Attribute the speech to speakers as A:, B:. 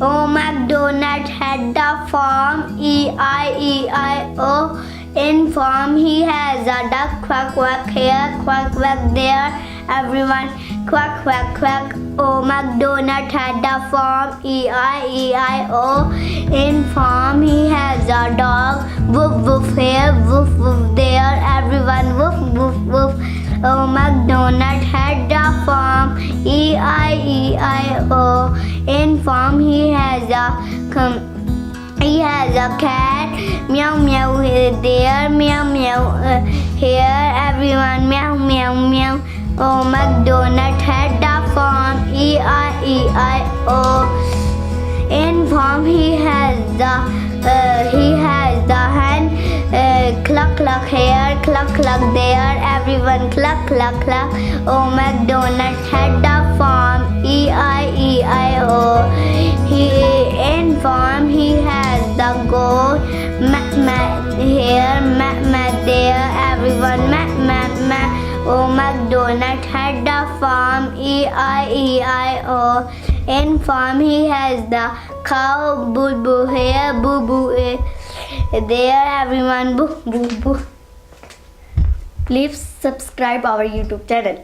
A: O. MacDonald had the farm, E-I-E-I-O. In farm he has a duck, quack quack here, quack quack there, everyone quack quack quack. O. MacDonald had a farm, E-I-E-I-O. In farm he has a dog, woof woof here, woof woof there, everyone woof woof woof. O. MacDonald had a farm, E-I-E-I-O. In farm he has a cat, meow meow there, meow meow here, everyone meow meow meow. O. MacDonald had a farm, E-I-E-I-O. In farm he has the hen, cluck cluck here, cluck cluck there, everyone cluck cluck cluck. O. MacDonald had a farm, E-I-E-I-O. In farm he has the goat, mat mat here, mat mat there, everyone mat mat mat. O. MacDonald had a farm, E-I-E-I-O. In farm he has the cow, boo boo here, boo boo there, everyone boo boo boo. Please subscribe our YouTube channel.